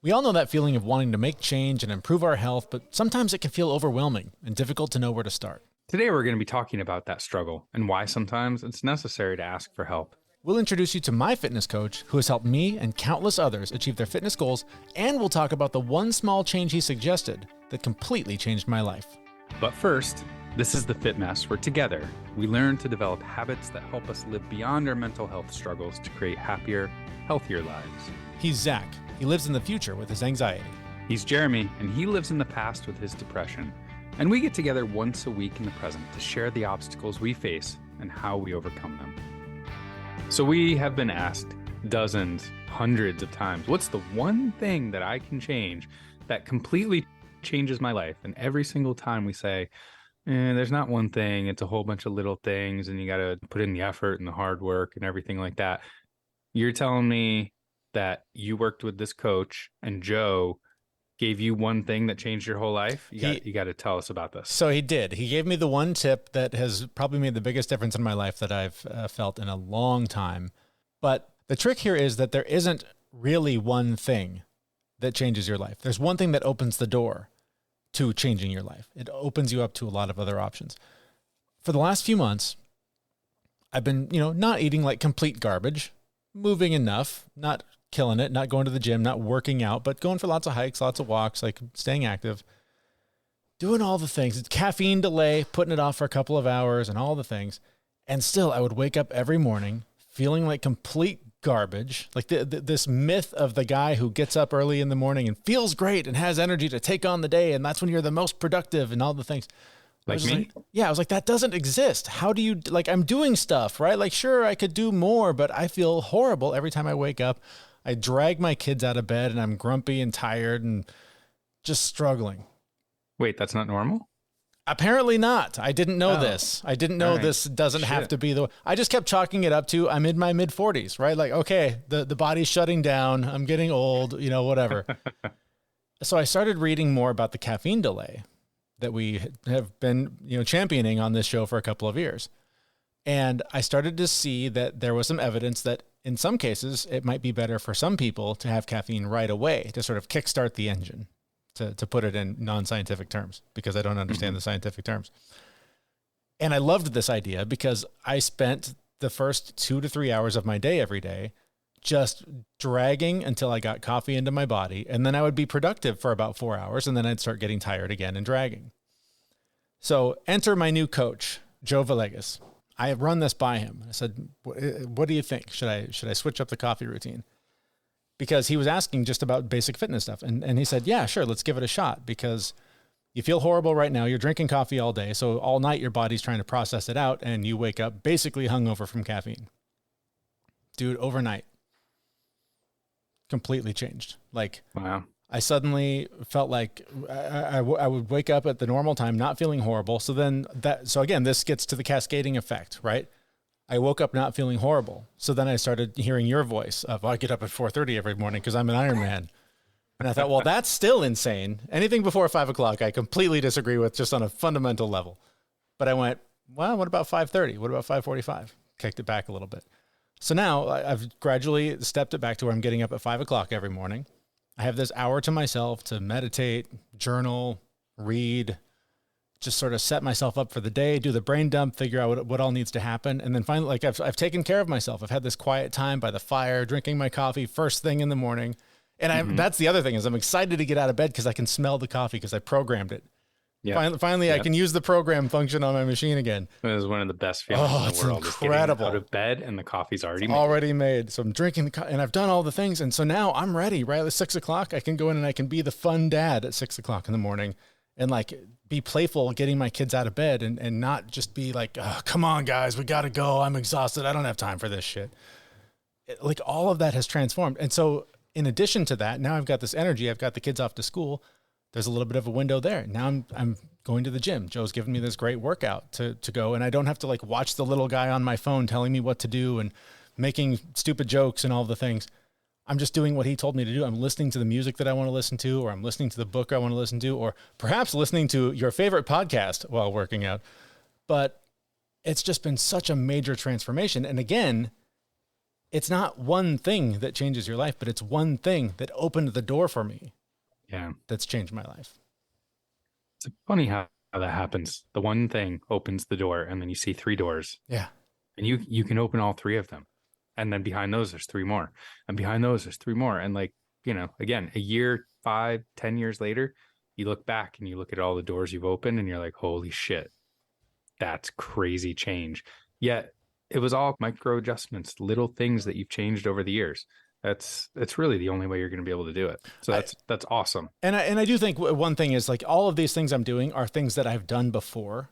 We all know that feeling of wanting to make change and improve our health, but sometimes it can feel overwhelming and difficult to know where to start. Today, we're going to be talking about that struggle and why sometimes it's necessary to ask for help. We'll introduce you to my fitness coach who has helped me and countless others achieve their fitness goals, and we'll talk about the one small change he suggested that completely changed my life. But first, this is the Fit Mess, where together we learn to develop habits that help us live beyond our mental health struggles to create happier, healthier lives. He's Zach. He lives in the future with his anxiety. He's Jeremy, and he lives in the past with his depression. And we get together once a week in the present to share the obstacles we face and how we overcome them. So we have been asked dozens, hundreds of times, what's the one thing that I can change that completely changes my life? And every single time we say, there's not one thing, it's a whole bunch of little things, and you got to put in the effort and the hard work and everything like that. You're telling me that you worked with this coach and Joe gave you one thing that changed your whole life? You got to tell us about this. So he did. He gave me the one tip that has probably made the biggest difference in my life that I've felt in a long time. But the trick here is that there isn't really one thing that changes your life. There's one thing that opens the door to changing your life. It opens you up to a lot of other options. For the last few months, I've been, not eating like complete garbage, moving enough, not killing it, not going to the gym, not working out, but going for lots of hikes, lots of walks, like staying active, doing all the things. It's caffeine delay, putting it off for a couple of hours and all the things. And still I would wake up every morning feeling like complete garbage. Like this myth of the guy who gets up early in the morning and feels great and has energy to take on the day. And that's when you're the most productive and all the things. Like me? I was like, that doesn't exist. How do you, I'm doing stuff, right? Like, sure, I could do more, but I feel horrible every time I wake up. I drag my kids out of bed and I'm grumpy and tired and just struggling. Wait, that's not normal? Apparently not. I didn't know this. I didn't know this doesn't have to be I just kept chalking it up to I'm in my mid 40s, right? Like, okay, the body's shutting down. I'm getting old, whatever. So I started reading more about the caffeine delay that we have been, championing on this show for a couple of years. And I started to see that there was some evidence that in some cases, it might be better for some people to have caffeine right away to sort of kickstart the engine, to put it in non-scientific terms, because I don't understand the scientific terms. And I loved this idea because I spent the first 2 to 3 hours of my day every day just dragging until I got coffee into my body. And then I would be productive for about 4 hours, and then I'd start getting tired again and dragging. So enter my new coach, Joe Villegas. I have run this by him. I said, what do you think? Should I switch up the coffee routine? Because he was asking just about basic fitness stuff. And he said, yeah, sure, let's give it a shot, because you feel horrible right now. You're drinking coffee all day. So all night your body's trying to process it out, and you wake up basically hungover from caffeine. Dude, overnight, completely changed. Wow. I suddenly felt like I would wake up at the normal time, not feeling horrible. So again, this gets to the cascading effect, right? I woke up not feeling horrible. So then I started hearing your voice of, I get up at 4:30 every morning because I'm an Iron Man. And I thought, well, that's still insane. Anything before 5 o'clock, I completely disagree with, just on a fundamental level. But I went, well, what about 5:30? What about 5:45? Kicked it back a little bit. So now I've gradually stepped it back to where I'm getting up at 5 o'clock every morning. I have this hour to myself to meditate, journal, read, just sort of set myself up for the day, do the brain dump, figure out what all needs to happen. And then finally, I've taken care of myself. I've had this quiet time by the fire, drinking my coffee first thing in the morning. And that's the other thing, is I'm excited to get out of bed because I can smell the coffee because I programmed it. Yeah. Finally, I can use the program function on my machine again. It was one of the best feelings in the world. It's incredible. Out of bed and the coffee's already made. Already made. So I'm drinking the coffee and I've done all the things. And so now I'm ready, right? At 6 o'clock, I can go in and I can be the fun dad at 6 o'clock in the morning and be playful getting my kids out of bed and not just be like, oh, come on, guys, we got to go. I'm exhausted. I don't have time for this shit. All of that has transformed. And so in addition to that, now I've got this energy. I've got the kids off to school. There's a little bit of a window there. Now I'm going to the gym. Joe's given me this great workout to go, and I don't have to watch the little guy on my phone telling me what to do and making stupid jokes and all the things. I'm just doing what he told me to do. I'm listening to the music that I want to listen to, or I'm listening to the book I want to listen to, or perhaps listening to your favorite podcast while working out. But it's just been such a major transformation. And again, it's not one thing that changes your life, but it's one thing that opened the door for me. Yeah. That's changed my life. It's funny how that happens. The one thing opens the door, and then you see 3 doors. Yeah. And you can open all 3 of them. And then behind those, there's 3 more. And behind those, there's 3 more. And like, again, a year, 5, 10 years later, you look back and you look at all the doors you've opened and you're like, holy shit, that's crazy change. Yet it was all micro adjustments, little things that you've changed over the years. That's really the only way you're going to be able to do it. So that's awesome. And I do think one thing is like all of these things I'm doing are things that I've done before.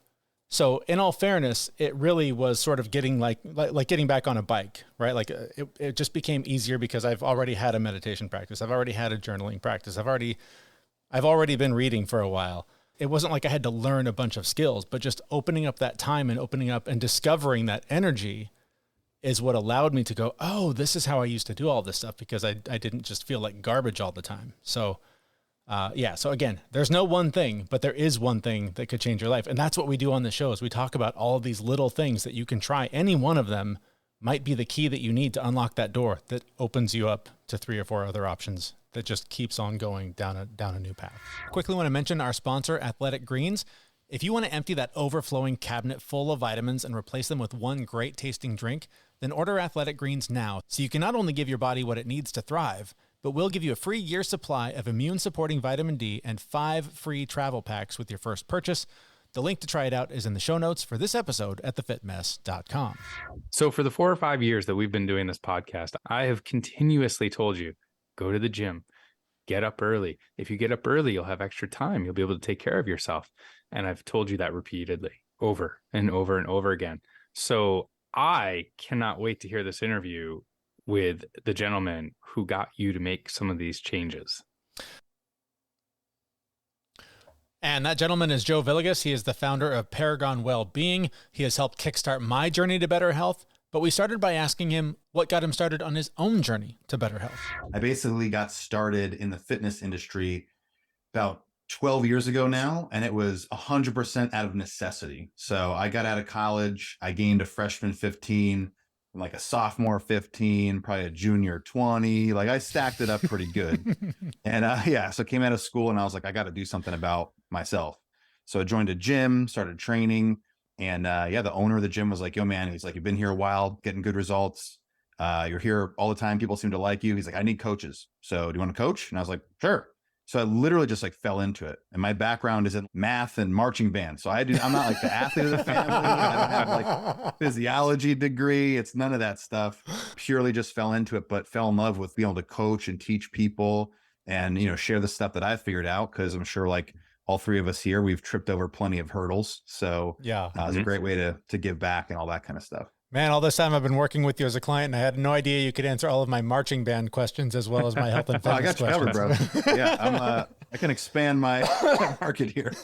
So in all fairness, it really was sort of getting like getting back on a bike, right? Like it just became easier because I've already had a meditation practice. I've already had a journaling practice. I've already been reading for a while. It wasn't like I had to learn a bunch of skills, but just opening up that time and opening up and discovering that energy is what allowed me to go, oh, this is how I used to do all this stuff, because I didn't just feel like garbage all the time. So so again, there's no one thing, but there is one thing that could change your life. And that's what we do on the show is we talk about all of these little things that you can try. Any one of them might be the key that you need to unlock that door that opens you up to 3 or 4 other options that just keeps on going down a new path. Quickly want to mention our sponsor, Athletic Greens. If you want to empty that overflowing cabinet full of vitamins and replace them with one great tasting drink, then order Athletic Greens now so you can not only give your body what it needs to thrive, but we'll give you a free year supply of immune-supporting vitamin D and 5 free travel packs with your first purchase. The link to try it out is in the show notes for this episode at thefitmess.com. So for the 4 or 5 years that we've been doing this podcast, I have continuously told you, go to the gym, get up early. If you get up early, you'll have extra time. You'll be able to take care of yourself. And I've told you that repeatedly, over and over and over again. So I cannot wait to hear this interview with the gentleman who got you to make some of these changes. And that gentleman is Joe Villegas. He is the founder of Paragon Wellbeing. He has helped kickstart my journey to better health. But we started by asking him what got him started on his own journey to better health. I basically got started in the fitness industry about 12 years ago now, and it was 100% out of necessity. So I got out of college, I gained a freshman 15, like a sophomore 15, probably a junior 20. Like I stacked it up pretty good. And so came out of school and I was like, I got to do something about myself. So I joined a gym, started training. And the owner of the gym was like, yo, man, he's like, you've been here a while, getting good results. You're here all the time. People seem to like you. He's like, I need coaches. So do you want to coach? And I was like, sure. So I literally just like fell into it. And my background is in math and marching band. So I'm not like the athlete of the family. I don't have like physiology degree. It's none of that stuff. Purely just fell into it, but fell in love with being able to coach and teach people and, share the stuff that I figured out. Cause I'm sure like all 3 of us here, we've tripped over plenty of hurdles. So it's a great way to give back and all that kind of stuff. Man, all this time I've been working with you as a client, and I had no idea you could answer all of my marching band questions as well as my health and fitness questions. I got you covered, bro. Yeah, I can expand my market here.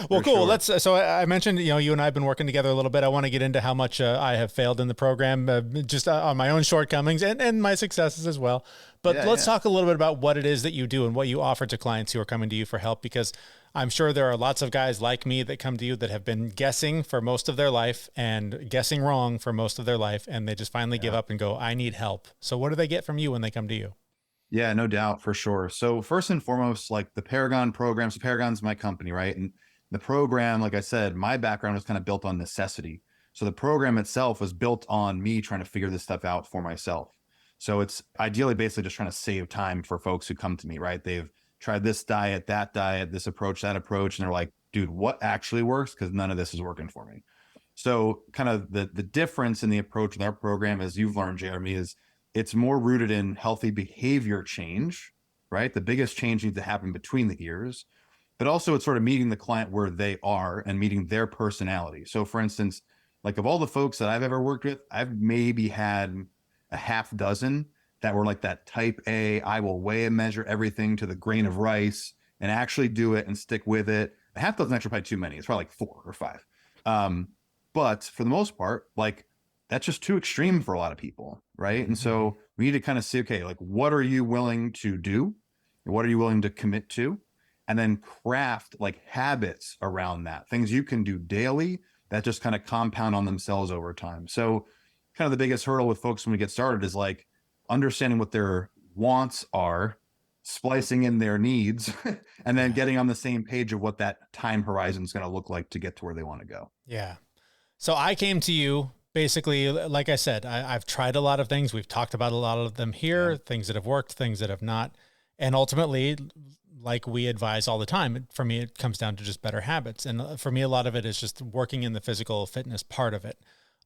Well, cool. Sure. So I mentioned, you and I have been working together a little bit. I want to get into how much I have failed in the program, just on my own shortcomings and my successes as well. But let's talk a little bit about what it is that you do and what you offer to clients who are coming to you for help, because I'm sure there are lots of guys like me that come to you that have been guessing for most of their life and guessing wrong for most of their life. And they just finally give up and go, I need help. So what do they get from you when they come to you? Yeah, no doubt, for sure. So first and foremost, like the Paragon program. So Paragon's my company, right? And the program, like I said, my background was kind of built on necessity. So the program itself was built on me trying to figure this stuff out for myself. So it's ideally basically just trying to save time for folks who come to me, right? They've tried this diet, this approach, that approach. And they're like, dude, what actually works? Because none of this is working for me. So kind of the difference in the approach in our program, as you've learned, Jeremy, is it's more rooted in healthy behavior change, right? The biggest change needs to happen between the ears, but also it's sort of meeting the client where they are and meeting their personality. So for instance, like of all the folks that I've ever worked with, I've maybe had a half dozen that were like that type A, I will weigh and measure everything to the grain of rice and actually do it and stick with it. A half dozen actually probably too many. It's probably like 4 or 5. But for the most part, like that's just too extreme for a lot of people, right? And so we need to kind of see, okay, like what are you willing to do? What are you willing to commit to? And then craft like habits around that, things you can do daily that just kind of compound on themselves over time. So kind of the biggest hurdle with folks when we get started is like understanding what their wants are, splicing in their needs, and then getting on the same page of what that time horizon is going to look like to get to where they want to go. Yeah. So I came to you basically, like I said, I've tried a lot of things. We've talked about a lot of them here, things that have worked, things that have not. And ultimately, like we advise all the time, for me, it comes down to just better habits. And for me, a lot of it is just working in the physical fitness part of it.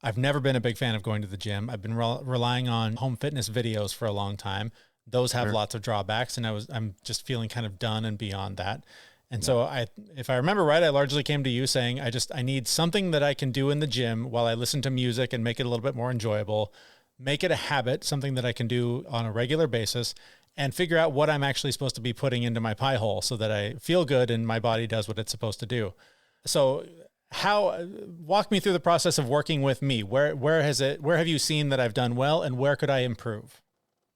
I've never been a big fan of going to the gym. I've been relying on home fitness videos for a long time. Those have lots of drawbacks, and I'm just feeling kind of done and beyond that. And so if I remember right, I largely came to you saying, I need something that I can do in the gym while I listen to music and make it a little bit more enjoyable, make it a habit, something that I can do on a regular basis, and figure out what I'm actually supposed to be putting into my pie hole so that I feel good and my body does what it's supposed to do. So walk me through the process of working with me. Where have you seen that I've done well, and where could I improve?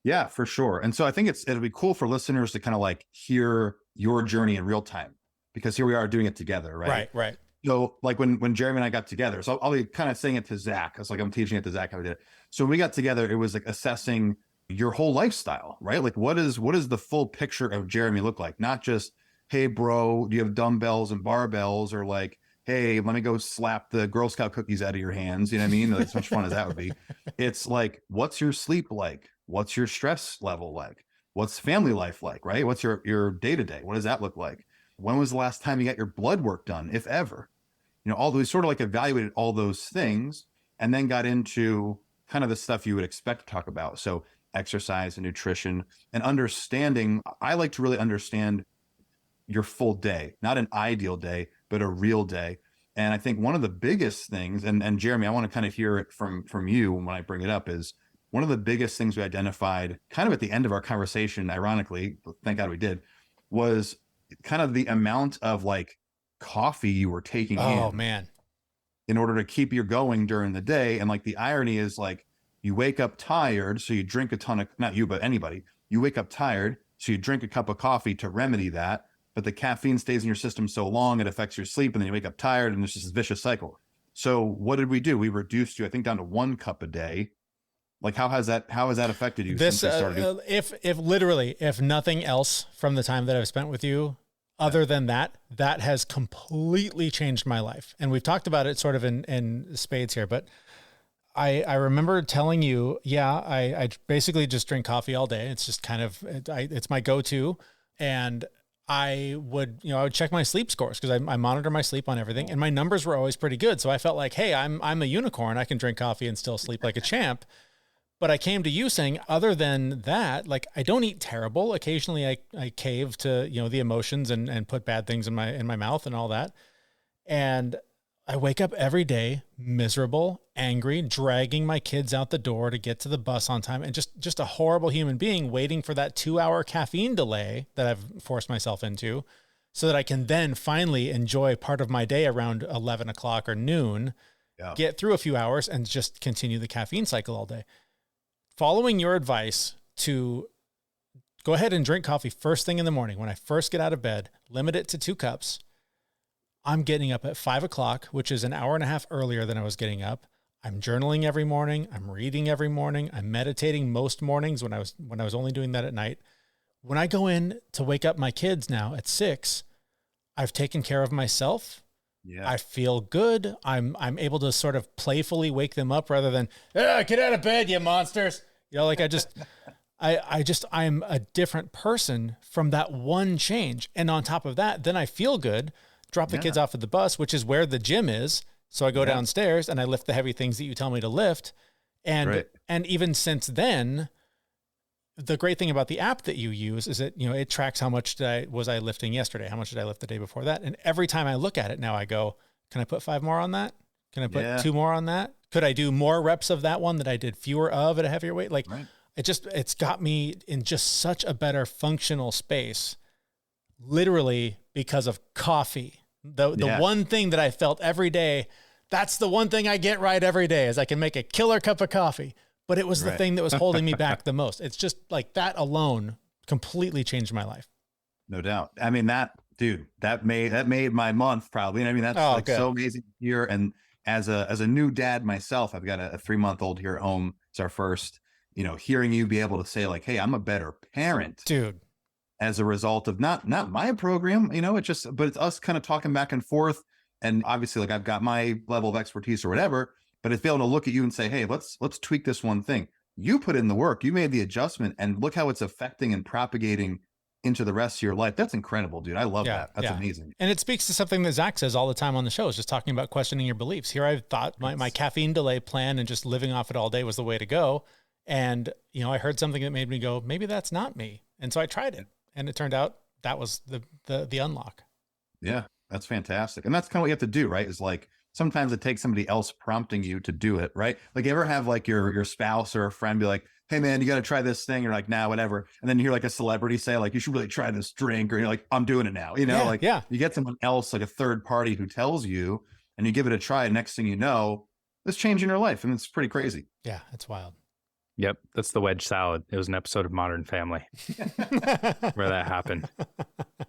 Yeah, for sure. And so I think it'll be cool for listeners to kind of like hear your journey in real time, because here we are doing it together, right? Right. So like when Jeremy and I got together, so I'll be kind of saying it to Zach. It's like I'm teaching it to Zach how we did it. So when we got together, it was like assessing your whole lifestyle, right? Like what does the full picture of Jeremy look like? Not just, hey bro, do you have dumbbells and barbells, or like, hey, let me go slap the Girl Scout cookies out of your hands. You know what I mean? As much fun as that would be. It's like, what's your sleep like? What's your stress level like? What's family life like, right? What's your day-to-day? What does that look like? When was the last time you got your blood work done, if ever? You know, all those sort of like evaluated all those things, and then got into kind of the stuff you would expect to talk about. So exercise and nutrition and understanding. I like to really understand your full day, not an ideal day, but a real day. And I think one of the biggest things, and Jeremy, I want to kind of hear it from you when I bring it up, is one of the biggest things we identified kind of at the end of our conversation, ironically, thank God we did, was kind of the amount of like coffee you were taking in order to keep you going during the day. And like the irony is like you wake up tired, so you drink a ton of, not you, but anybody, you wake up tired, so you drink a cup of coffee to remedy that. But the caffeine stays in your system so long, it affects your sleep, and then you wake up tired, and there's just this vicious cycle. So what did we do? We reduced you, I think, down to 1 cup a day. Like, how has that affected you since we started? If nothing else from the time that I've spent with you, other than that has completely changed my life. And we've talked about it sort of in spades here, but I remember telling you, I basically just drink coffee all day. It's just kind of, it's my go-to. And I would check my sleep scores because I monitor my sleep on everything, and my numbers were always pretty good. So I felt like, hey, I'm a unicorn. I can drink coffee and still sleep like a champ. But I came to you saying, other than that, like I don't eat terrible. Occasionally I cave to, the emotions and put bad things in my mouth and all that. And I wake up every day miserable, angry, dragging my kids out the door to get to the bus on time, and just a horrible human being waiting for that 2-hour caffeine delay that I've forced myself into so that I can then finally enjoy part of my day around 11 o'clock or noon, get through a few hours and just continue the caffeine cycle all day. Following your advice to go ahead and drink coffee first thing in the morning, when I first get out of bed, limit it to 2 cups. I'm getting up at 5 o'clock, which is an hour and a half earlier than I was getting up. I'm journaling every morning. I'm reading every morning. I'm meditating most mornings when I was only doing that at night. When I go in to wake up my kids now at 6, I've taken care of myself. Yeah. I feel good. I'm able to sort of playfully wake them up rather than, get out of bed, you monsters. Like I'm a different person from that one change. And on top of that, then I feel good, drop the kids off at the bus, which is where the gym is. So I go downstairs and I lift the heavy things that you tell me to lift. And even since then, the great thing about the app that you use is that, it tracks how much was I lifting yesterday? How much did I lift the day before that? And every time I look at it now, I go, can I put 5 more on that? Can I put 2 more on that? Could I do more reps of that one that I did fewer of at a heavier weight? Like it's got me in just such a better functional space, literally because of coffee. The one thing that I felt every day, that's the one thing I get right every day is I can make a killer cup of coffee. But it was the thing that was holding me back the most. It's just like that alone completely changed my life. No doubt. I mean, that made my month probably. And I mean, that's so amazing to hear. And as a new dad myself, I've got a 3-month-old here at home. It's our first, hearing you be able to say like, hey, I'm a better parent, dude, as a result of not my program, but it's us kind of talking back and forth. And obviously, like, I've got my level of expertise or whatever, but it's being able to look at you and say, hey, let's tweak this one thing. You put in the work, you made the adjustment, and look how it's affecting and propagating into the rest of your life. That's incredible, dude. I love that. That's amazing. And it speaks to something that Zach says all the time on the show, is just talking about questioning your beliefs. Here I thought my caffeine delay plan and just living off it all day was the way to go. And, I heard something that made me go, maybe that's not me. And so I tried it, and it turned out that was the unlock. Yeah, that's fantastic. And that's kind of what you have to do, right? Is like, sometimes it takes somebody else prompting you to do it, right? Like, you ever have like your spouse or a friend be like, hey man, you got to try this thing. You're like, nah, whatever. And then you hear like a celebrity say like, you should really try this drink, or you're like, I'm doing it now. You get someone else, like a third party, who tells you, and you give it a try. Next thing you know, it's changing your life. And it's pretty crazy. Yeah, it's wild. Yep. That's the wedge salad. It was an episode of Modern Family where that happened.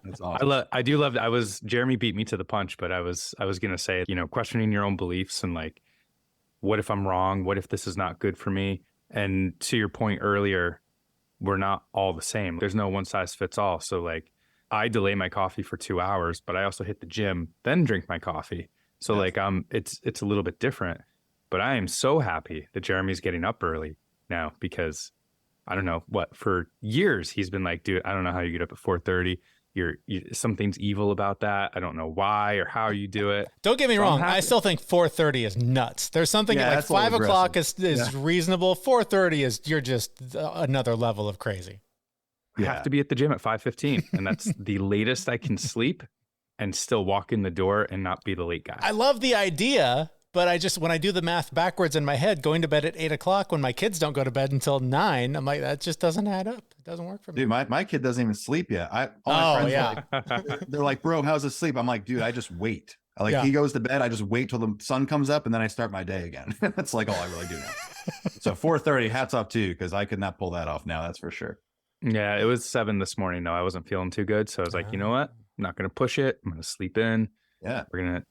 That's awesome. I do love that. Jeremy beat me to the punch, but I was going to say, questioning your own beliefs and like, what if I'm wrong? What if this is not good for me? And to your point earlier, we're not all the same. There's no one size fits all. So like, I delay my coffee for 2 hours, but I also hit the gym, then drink my coffee. So like, it's a little bit different, but I am so happy that Jeremy's getting up early now, because I don't know for years he's been like, dude, I don't know how you get up at 4:30. Something's evil about that. I don't know why or how you do it. Don't get me wrong. I still think 4:30 is nuts. There's something like 5 o'clock is reasonable. 4:30 is, you're just another level of crazy. I have to be at the gym at 5:15, and that's the latest I can sleep and still walk in the door and not be the late guy. I love the idea, but when I do the math backwards in my head, going to bed at 8 o'clock when my kids don't go to bed until 9, I'm like, that just doesn't add up. It doesn't work for me. Dude, my kid doesn't even sleep yet. They're like, bro, how's it sleep? I'm like, dude, I just wait. He goes to bed, I just wait till the sun comes up, and then I start my day again. That's like all I really do now. So 4:30, hats off to you, because I could not pull that off now. That's for sure. Yeah, it was 7 this morning. No, I wasn't feeling too good. So I was like, you know what? I'm not going to push it. I'm going to sleep in. Yeah.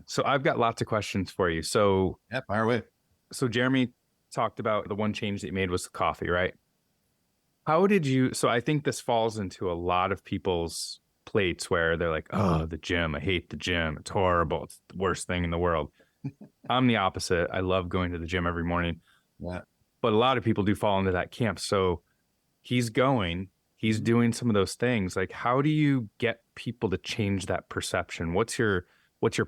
So I've got lots of questions for you. So yeah, fire away. So Jeremy talked about the one change that you made was the coffee, right? So I think this falls into a lot of people's plates where they're like, oh, the gym, I hate the gym. It's horrible. It's the worst thing in the world. I'm the opposite. I love going to the gym every morning. Yeah. But a lot of people do fall into that camp. So he's doing some of those things. Like, how do you get people to change that perception? What's your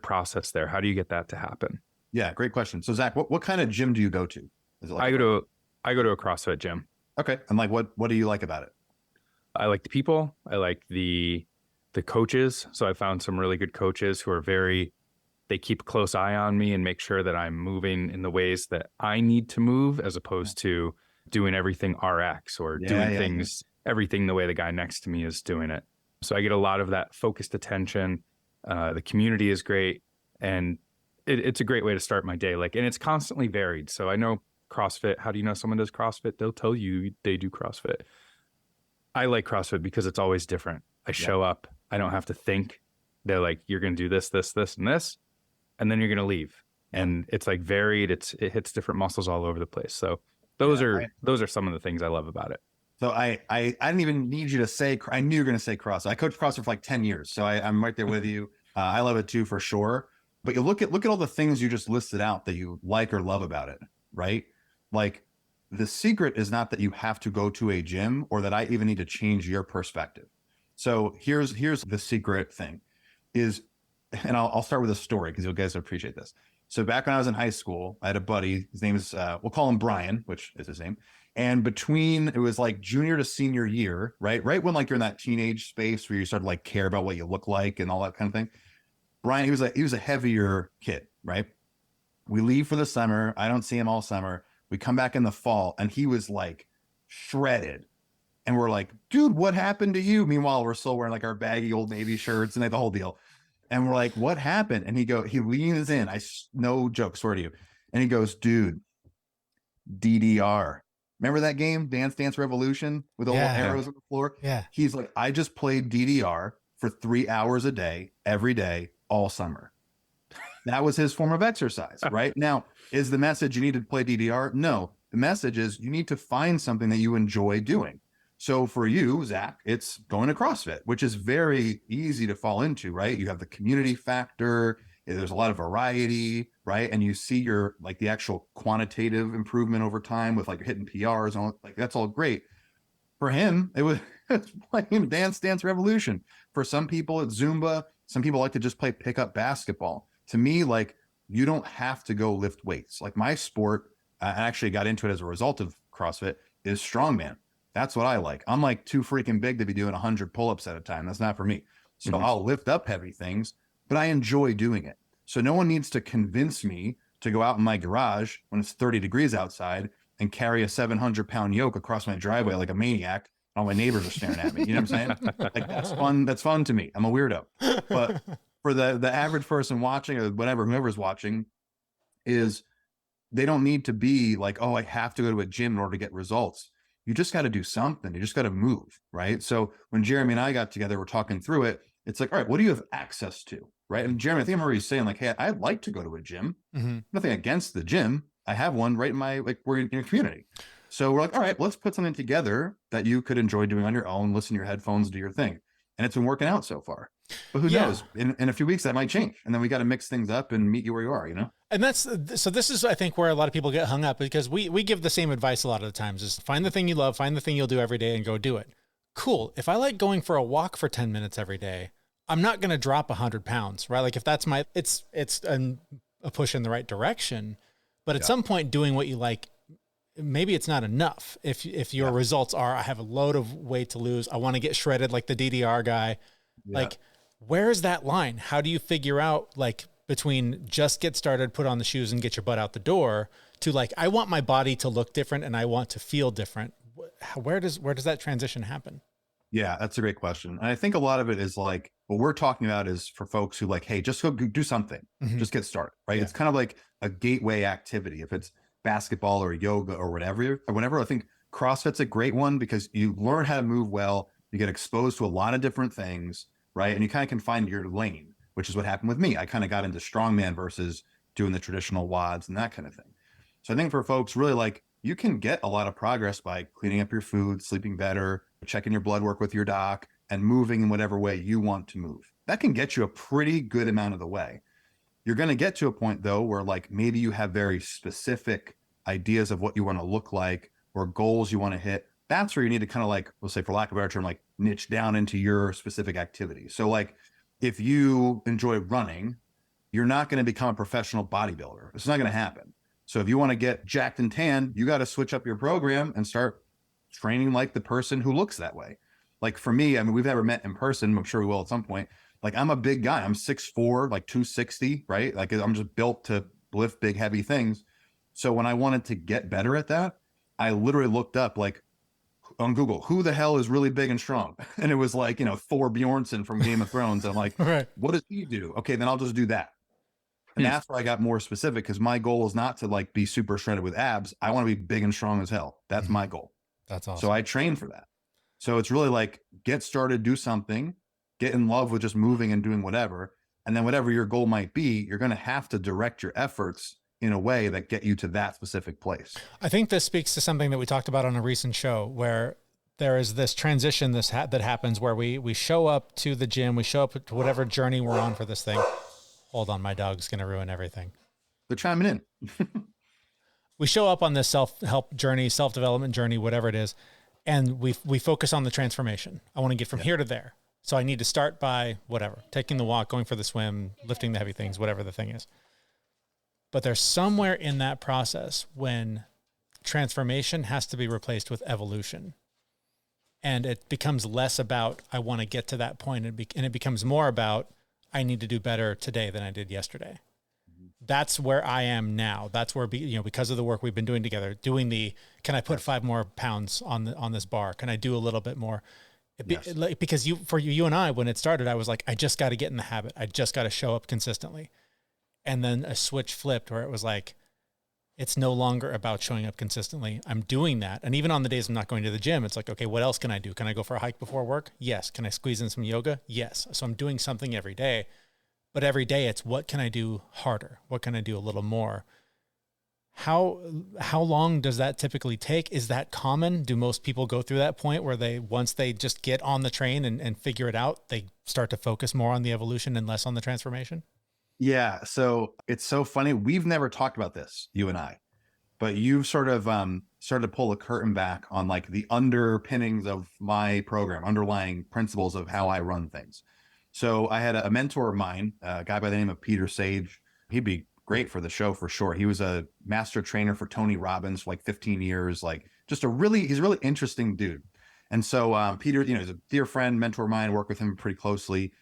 process there? How do you get that to happen? Yeah, great question. So Zach, what kind of gym do you go to? Is it like I go to a CrossFit gym. Okay. And like, what do you like about it? I like the people. I like the coaches. So I found some really good coaches who are they keep a close eye on me and make sure that I'm moving in the ways that I need to move, as opposed to doing everything RX or everything the way the guy next to me is doing it. So I get a lot of that focused attention. The community is great, and it's a great way to start my day. And it's constantly varied. So I know CrossFit. How do you know someone does CrossFit? They'll tell you they do CrossFit. I like CrossFit because it's always different. I show up. I don't have to think. They're like, you're going to do this, this, this, and this, and then you're going to leave. And it's like varied. It hits different muscles all over the place. So those are some of the things I love about it. So I didn't even need you to say, I knew you were going to say CrossFit. I coached CrossFit for like 10 years. So I'm right there with you. I love it too, for sure. But you look at all the things you just listed out that you like or love about it, right? Like, the secret is not that you have to go to a gym, or that I even need to change your perspective. So here's the secret thing is, and I'll start with a story because you guys appreciate this. So back when I was in high school, I had a buddy, his name is, we'll call him Brian, which is his name. And it was like junior to senior year, right? Right when like you're in that teenage space where you start to like care about what you look like and all that kind of thing. Brian, he was a heavier kid, right? We leave for the summer. I don't see him all summer. We come back in the fall, and he was like shredded. And we're like, dude, what happened to you? Meanwhile, we're still wearing like our baggy Old Navy shirts and like the whole deal. And we're like, what happened? And he leans in. No joke, swear to you. And he goes, dude, DDR. Remember that game, Dance Dance Revolution, with all the arrows on the floor? Yeah. He's like, I just played DDR for 3 hours a day, every day, all summer. That was his form of exercise, right? Now, is the message you need to play DDR? No. The message is you need to find something that you enjoy doing. So for you, Zach, it's going to CrossFit, which is very easy to fall into, right? You have the community factor. There's a lot of variety, right? And you see your like the actual quantitative improvement over time with like hitting PRs and all, like that's all great. For him, it was playing Dance Dance Revolution. For some people, it's Zumba. Some people like to just play pickup basketball. To me, like you don't have to go lift weights. Like my sport, I actually got into it as a result of CrossFit, is strongman. That's what I like. I'm like too freaking big to be doing 100 pull-ups at a time. That's not for me. So I'll lift up heavy things, but I enjoy doing it. So no one needs to convince me to go out in my garage when it's 30 degrees outside and carry a 700-pound yoke across my driveway like a maniac. All my neighbors are staring at me. You know what I'm saying? Like that's fun. That's fun to me. I'm a weirdo. But for the average person watching or whatever, whoever's watching, is they don't need to be like, oh, I have to go to a gym in order to get results. You just got to do something. You just got to move, right? So when Jeremy and I got together, we're talking through it. It's like, all right, what do you have access to, right? And Jeremy, I think I'm already saying like, hey, I'd like to go to a gym. Nothing against the gym. I have one right in my, like we're in your community. So we're like, all right, let's put something together that you could enjoy doing on your own, listen to your headphones, do your thing. And it's been working out so far. But who knows? In a few weeks, that might change. And then we got to mix things up and meet you where you are, you know? And so this is, I think, where a lot of people get hung up because we give the same advice a lot of the times is find the thing you love, find the thing you'll do every day and go do it. Cool. If I like going for a walk for 10 minutes every day, I'm not going to drop 100 pounds, right? Like if that's it's a push in the right direction, but at some point doing what you like, maybe it's not enough. If your results are, I have a load of weight to lose, I want to get shredded like the DDR guy. Like, where's that line? How do you figure out like between just get started, put on the shoes and get your butt out the door to like, I want my body to look different and I want to feel different. Where does that transition happen? Yeah, that's a great question. And I think a lot of it is like, what we're talking about is for folks who like, hey, just go do something, just get started, right? Yeah. It's kind of like a gateway activity. If it's basketball or yoga or whatever, I think CrossFit's a great one because you learn how to move well. You get exposed to a lot of different things, right? And you kind of can find your lane, which is what happened with me. I kind of got into strongman versus doing the traditional WODs and that kind of thing. So I think for folks really like, you can get a lot of progress by cleaning up your food, sleeping better, checking your blood work with your doc, and moving in whatever way you want to move. That can get you a pretty good amount of the way. You're going to get to a point though, where like maybe you have very specific ideas of what you want to look like or goals you want to hit. That's where you need to kind of like, we'll say for lack of a better term, like niche down into your specific activity. So like if you enjoy running, you're not going to become a professional bodybuilder. It's not going to happen. So if you want to get jacked and tan, you got to switch up your program and start training like the person who looks that way. Like for me, I mean, we've never met in person. I'm sure we will at some point. Like I'm a big guy. I'm 6'4", like 260, right? Like I'm just built to lift big, heavy things. So when I wanted to get better at that, I literally looked up like on Google, who the hell is really big and strong? And it was like, Thor Bjornsson from Game of Thrones. I'm like, What does he do? Okay, then I'll just do that. And that's where I got more specific because my goal is not to like be super shredded with abs. I want to be big and strong as hell. That's my goal. That's awesome. So I train for that. So it's really like get started, do something, get in love with just moving and doing whatever. And then whatever your goal might be, you're going to have to direct your efforts in a way that get you to that specific place. I think this speaks to something that we talked about on a recent show where there is this transition that happens where we show up to the gym, we show up to whatever journey we're on for this thing. Hold on, my dog's going to ruin everything. They're chiming in. We show up on this self-help journey, self-development journey, whatever it is, and we focus on the transformation. I want to get from here to there. So I need to start by whatever, taking the walk, going for the swim, lifting the heavy things, whatever the thing is. But there's somewhere in that process when transformation has to be replaced with evolution. And it becomes less about, I want to get to that point, and it becomes more about, I need to do better today than I did yesterday. That's where I am now. That's where, because of the work we've been doing together, can I put 5 more pounds on this bar? Can I do a little bit more? Because you and I, when it started, I was like, I just got to get in the habit. I just got to show up consistently. And then a switch flipped where it was like, it's no longer about showing up consistently. I'm doing that. And even on the days I'm not going to the gym, it's like, okay, what else can I do? Can I go for a hike before work? Yes. Can I squeeze in some yoga? Yes. So I'm doing something every day. But every day it's, what can I do harder? What can I do a little more? How long does that typically take? Is that common? Do most people go through that point where once they just get on the train and figure it out, they start to focus more on the evolution and less on the transformation? Yeah. So it's so funny. We've never talked about this, you and I, but you've sort of started to pull the curtain back on like the underpinnings of my program, underlying principles of how I run things. So I had a mentor of mine, a guy by the name of Peter Sage. He'd be great for the show for sure. He was a master trainer for Tony Robbins for like 15 years, like he's a really interesting dude. And so Peter, he's a dear friend, mentor of mine, work with him pretty closely.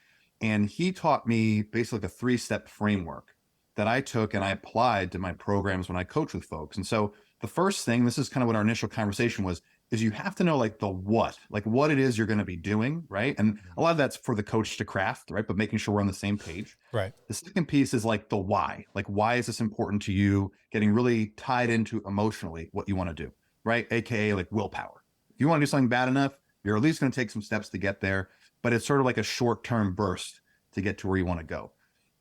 And he taught me basically a 3-step framework that I took and I applied to my programs when I coach with folks. And so the first thing, this is kind of what our initial conversation was, is you have to know like the what, like what it is you're going to be doing, right? And a lot of that's for the coach to craft, right? But making sure we're on the same page. Right. The second piece is like the why, like why is this important to you? Getting really tied into emotionally what you want to do, right? AKA like willpower. If you want to do something bad enough, you're at least going to take some steps to get there, but it's sort of like a short-term burst to get to where you want to go.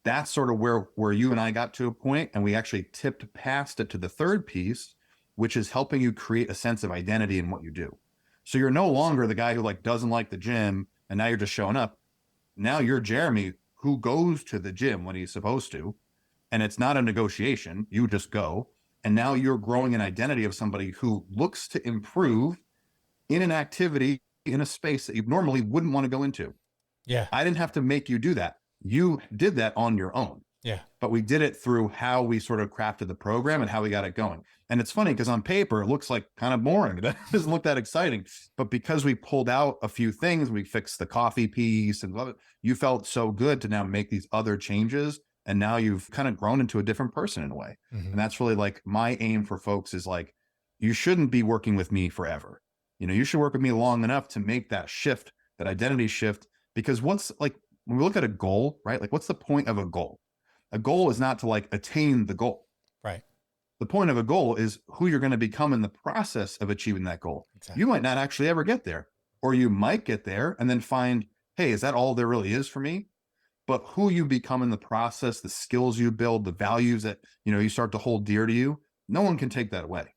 That's sort of where you and I got to a point, and we actually tipped past it to the third piece, which is helping you create a sense of identity in what you do. So you're no longer the guy who like doesn't like the gym and now you're just showing up. Now you're Jeremy who goes to the gym when he's supposed to, and it's not a negotiation. You just go. And now you're growing an identity of somebody who looks to improve in an activity in a space that you normally wouldn't want to go into. Yeah. I didn't have to make you do that. You did that on your own. Yeah. But we did it through how we sort of crafted the program and how we got it going. And it's funny because on paper, it looks like kind of boring. It doesn't look that exciting. But because we pulled out a few things, we fixed the coffee piece and love it. You felt so good to now make these other changes. And now you've kind of grown into a different person in a way. Mm-hmm. And that's really like my aim for folks is like, you shouldn't be working with me forever. You should work with me long enough to make that shift, that identity shift. Because once like, when we look at a goal, right? Like what's the point of a goal? A goal is not to like attain the goal. Right. The point of a goal is who you're going to become in the process of achieving that goal. Exactly. You might not actually ever get there, or you might get there and then find, hey, is that all there really is for me? But who you become in the process, the skills you build, the values that, you start to hold dear to you, no one can take that away.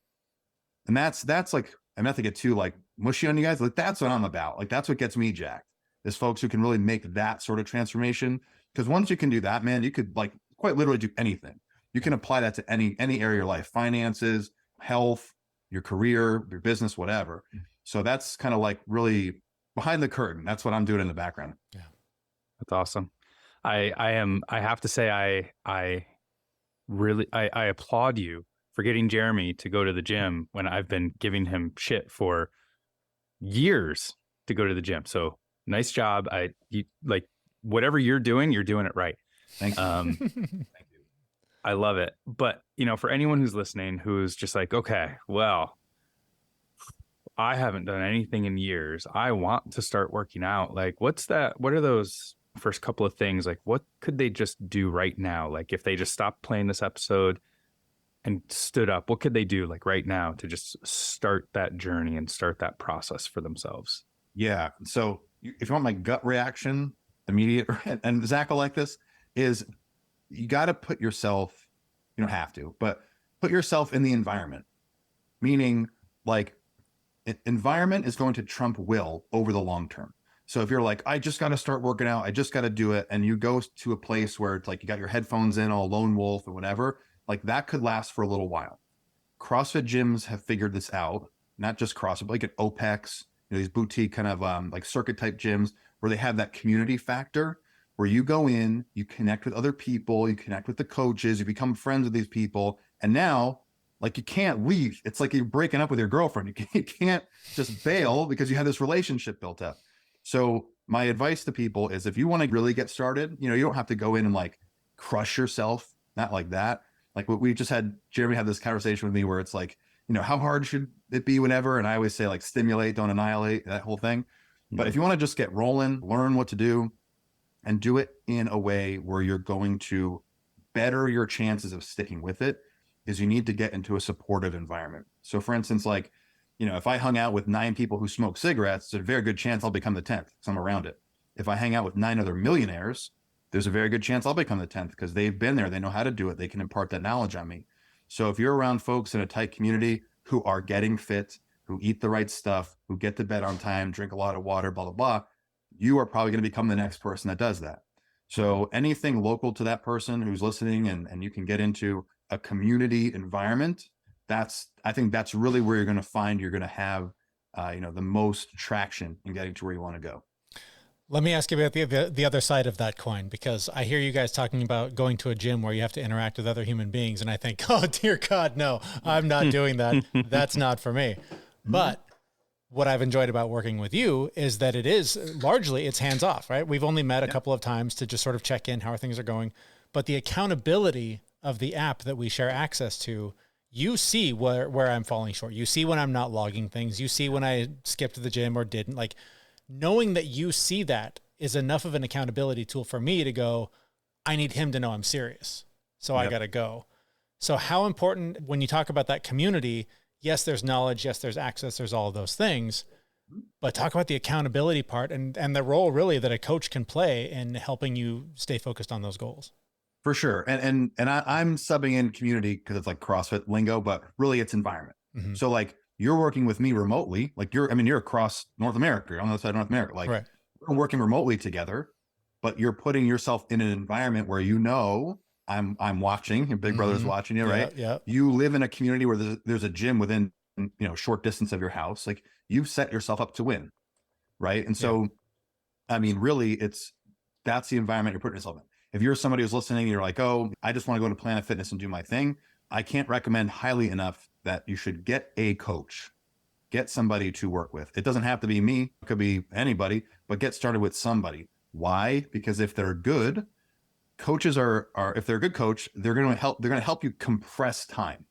And that's like, I'm not to get too like mushy on you guys. Like that's what I'm about. Like that's what gets me jacked, is folks who can really make that sort of transformation. Because once you can do that, man, you could like quite literally do anything. You can apply that to any area of your life, finances, health, your career, your business, whatever. So that's kind of like really behind the curtain. That's what I'm doing in the background. Yeah. That's awesome. I have to say, I really applaud you for getting Jeremy to go to the gym when I've been giving him shit for years to go to the gym. So nice job. You like whatever you're doing it right. Thank you. Thank you. I love it. But, for anyone who's listening, who's just like, okay, well, I haven't done anything in years. I want to start working out. Like, what are those first couple of things? Like, what could they just do right now? Like, if they just stopped playing this episode and stood up, what could they do like right now to just start that journey and start that process for themselves? Yeah. So if you want my gut reaction, immediate, and Zach will like this, is you got to put yourself, you don't have to, but put yourself in the environment. Meaning like environment is going to trump will over the long term. So if you're like, I just got to start working out, I just got to do it. And you go to a place where it's like, you got your headphones in, all lone wolf or whatever, like that could last for a little while. CrossFit gyms have figured this out, not just CrossFit, but like at OPEX, these boutique kind of like circuit type gyms where they have that community factor where you go in, you connect with other people, you connect with the coaches, you become friends with these people. And now like you can't leave. It's like you're breaking up with your girlfriend. You can't just bail because you have this relationship built up. So my advice to people is if you want to really get started, you don't have to go in and like crush yourself, not like that. Like what we just had, Jeremy had this conversation with me where it's like, how hard should it be whenever? And I always say like stimulate, don't annihilate, that whole thing. But if you want to just get rolling, learn what to do and do it in a way where you're going to better your chances of sticking with it, is you need to get into a supportive environment. So for instance, like, if I hung out with 9 people who smoke cigarettes, there's a very good chance I'll become the 10th because I'm around it. If I hang out with 9 other millionaires there's a very good chance I'll become the 10th because they've been there. They know how to do it. They can impart that knowledge on me. So if you're around folks in a tight community who are getting fit, who eat the right stuff, who get to bed on time, drink a lot of water, blah, blah, blah, you are probably going to become the next person that does that. So anything local to that person who's listening, and you can get into a community environment, I think that's really where you're going to have, the most traction in getting to where you want to go. Let me ask you about the other side of that coin, because I hear you guys talking about going to a gym where you have to interact with other human beings. And I think, oh, dear God, no, I'm not doing that. That's not for me. But what I've enjoyed about working with you is that it's hands off, right? We've only met a couple of times to just sort of check in how things are going. But the accountability of the app that we share access to, you see where I'm falling short. You see when I'm not logging things. You see when I skipped the gym or didn't. Like, knowing that you see that is enough of an accountability tool for me to go, I need him to know I'm serious. So I got to go. So how important, when you talk about that community, yes, there's knowledge, yes, there's access, there's all of those things, but talk about the accountability part and the role really that a coach can play in helping you stay focused on those goals. For sure. And I'm subbing in community because it's like CrossFit lingo, but really it's environment. Mm-hmm. So like, you're working with me remotely. Like you're across North America, you're on the other side of North America. Like right. We're working remotely together, but you're putting yourself in an environment where, I'm watching, your big brother's watching you, right? Yeah. You live in a community where there's a gym within, short distance of your house. Like you've set yourself up to win. Right. And so, really that's the environment you're putting yourself in. If you're somebody who's listening and you're like, oh, I just want to go to Planet Fitness and do my thing, I can't recommend highly enough that you should get a coach, get somebody to work with. It doesn't have to be me. It could be anybody, but get started with somebody. Why? Because if they're good, coaches if they're a good coach, they're going to help you compress time.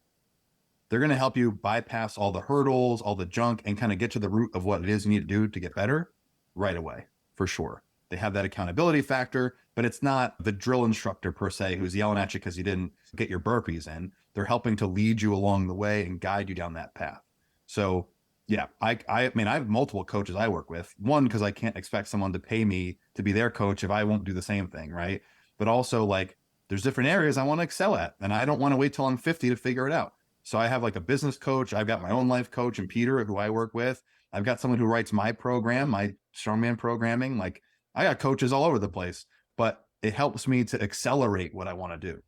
They're going to help you bypass all the hurdles, all the junk, and kind of get to the root of what it is you need to do to get better right away, for sure. They have that accountability factor, but it's not the drill instructor per se who's yelling at you because you didn't get your burpees in. They're helping to lead you along the way and guide you down that path. So yeah, I have multiple coaches I work with. One, because I can't expect someone to pay me to be their coach if I won't do the same thing, right? But also like there's different areas I want to excel at, and I don't want to wait till I'm 50 to figure it out. So I have like a business coach. I've got my own life coach and Peter, who I work with. I've got someone who writes my program, my strongman programming. Like I got coaches all over the place, but it helps me to accelerate what I want to do.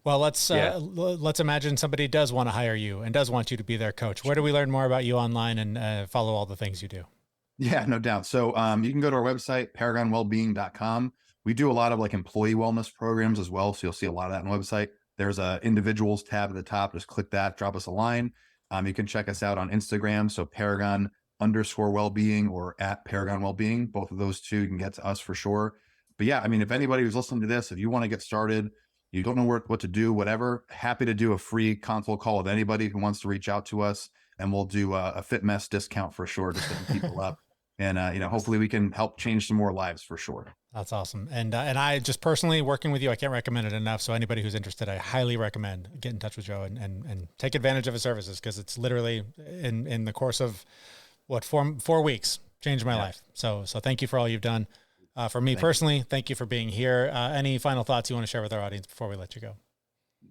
Well, let's imagine somebody does want to hire you and does want you to be their coach. Where do we learn more about you online and follow all the things you do? Yeah, no doubt. So you can go to our website, paragonwellbeing.com. We do a lot of like employee wellness programs as well. So you'll see a lot of that on the website. There's a individuals tab at the top. Just click that, drop us a line. You can check us out on Instagram. So Paragon_wellbeing or at Paragon Wellbeing. Both of those two, you can get to us for sure. But yeah, if anybody who's listening to this, if you want to get started, you don't know what to do, whatever, happy to do a free consult call with anybody who wants to reach out to us. And we'll do a fit mess discount for sure, just setting people up. And, hopefully we can help change some more lives for sure. That's awesome. And I just personally working with you, I can't recommend it enough. So anybody who's interested, I highly recommend get in touch with Joe and take advantage of his services, because it's literally in the course of 4 weeks changed my life. So thank you for all you've done. For me personally, thank you for being here. Any final thoughts you want to share with our audience before we let you go?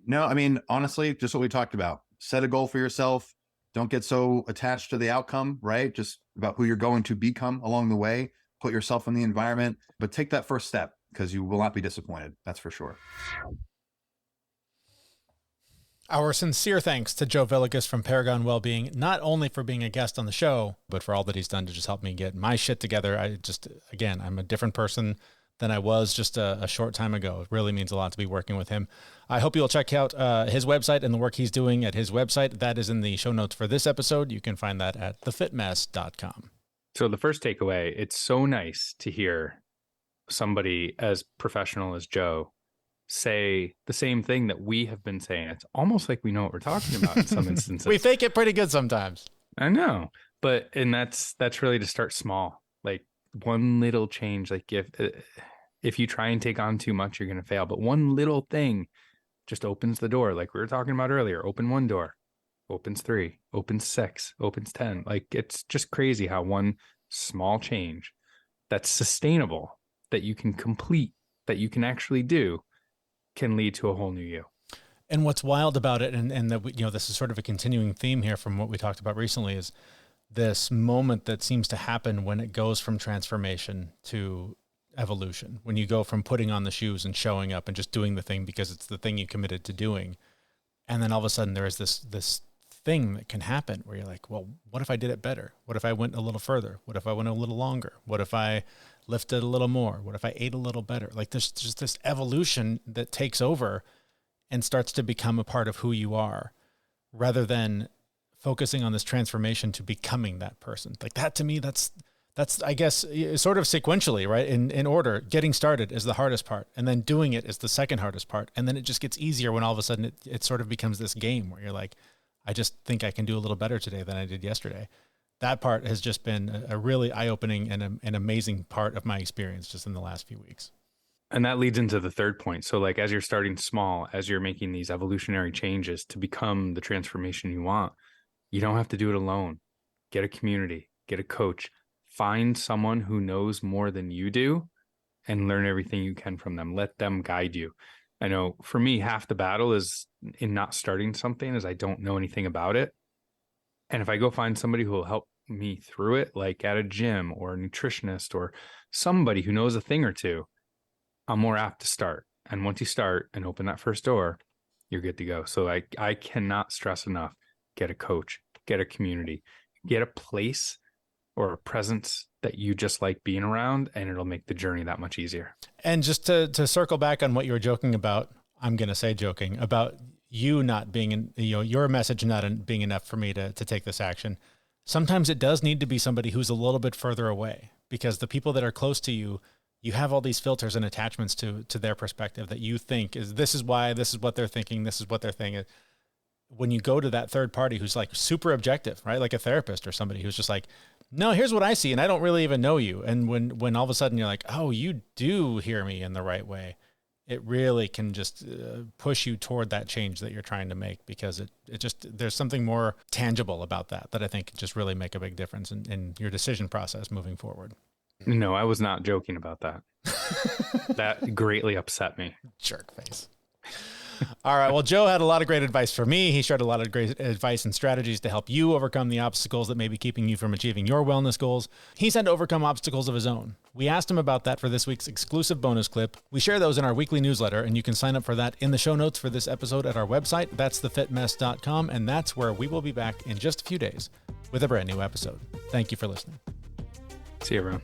No, honestly, just what we talked about. Set a goal for yourself. Don't get so attached to the outcome, right? Just about who you're going to become along the way. Put yourself in the environment, but take that first step, because you will not be disappointed. That's for sure. Our sincere thanks to Joe Villegas from Paragon Wellbeing, not only for being a guest on the show, but for all that he's done to just help me get my shit together. I'm a different person than I was just a short time ago. It really means a lot to be working with him. I hope you'll check out his website and the work he's doing at his website. That is in the show notes for this episode. You can find that at thefitmess.com. So the first takeaway, it's so nice to hear somebody as professional as Joe say the same thing that we have been saying. It's almost like we know what we're talking about in some instances. We fake it pretty good sometimes. I know, and that's really to start small. Like one little change, like if you try and take on too much, you're going to fail. But one little thing just opens the door. Like we were talking about earlier, open one door, opens 3, opens 6, opens 10. Like it's just crazy how one small change that's sustainable, that you can complete that you can actually do can lead to a whole new you. And what's wild about it, and that this is sort of a continuing theme here from what we talked about recently, is this moment that seems to happen when it goes from transformation to evolution. When you go from putting on the shoes and showing up and just doing the thing because it's the thing you committed to doing, and then all of a sudden there is this thing that can happen where you're like, well, what if I did it better? What if I went a little further? What if I went a little longer? What if I lifted a little more? What if I ate a little better? Like there's just this evolution that takes over and starts to become a part of who you are, rather than focusing on this transformation to becoming that person. Like that, to me, that's, I guess, sort of sequentially, right? In order, getting started is the hardest part. And then doing it is the second hardest part. And then it just gets easier when all of a sudden it sort of becomes this game where you're like, I just think I can do a little better today than I did yesterday. That part has just been a really eye-opening and an amazing part of my experience just in the last few weeks. And that leads into the third point. So like, as you're starting small, as you're making these evolutionary changes to become the transformation you want, you don't have to do it alone. Get a community, get a coach, find someone who knows more than you do and learn everything you can from them. Let them guide you. I know for me, half the battle is in not starting something is I don't know anything about it. And if I go find somebody who will help me through it, like at a gym or a nutritionist or somebody who knows a thing or two, I'm more apt to start. And once you start and open that first door, you're good to go. So I cannot stress enough, get a coach, get a community, get a place or a presence that you just like being around, and it'll make the journey that much easier. And just to circle back on what you were joking about, I'm going to say joking, about you not being, your message not being enough for me to take this action. Sometimes it does need to be somebody who's a little bit further away, because the people that are close to you, you have all these filters and attachments to their perspective that you think this is why, this is what they're thinking, this is what they're thinking. When you go to that third party who's like super objective, right? Like a therapist or somebody who's just like, no, here's what I see. And I don't really even know you. And when all of a sudden you're like, oh, you do hear me in the right way, it really can just push you toward that change that you're trying to make, because it just, there's something more tangible about that I think can just really make a big difference in your decision process moving forward. No, I was not joking about that. That greatly upset me. Jerk face. All right. Well, Joe had a lot of great advice for me. He shared a lot of great advice and strategies to help you overcome the obstacles that may be keeping you from achieving your wellness goals. He's had to overcome obstacles of his own. We asked him about that for this week's exclusive bonus clip. We share those in our weekly newsletter, and you can sign up for that in the show notes for this episode at our website. That's thefitmess.com, and that's where we will be back in just a few days with a brand new episode. Thank you for listening. See you around.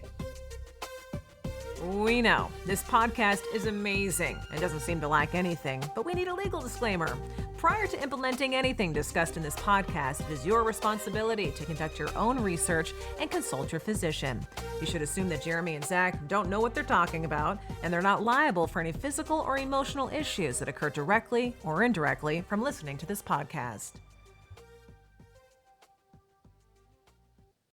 We know this podcast is amazing and doesn't seem to lack anything, but we need a legal disclaimer. Prior to implementing anything discussed in this podcast, it is your responsibility to conduct your own research and consult your physician. You should assume that Jeremy and Zach don't know what they're talking about, and they're not liable for any physical or emotional issues that occur directly or indirectly from listening to this podcast.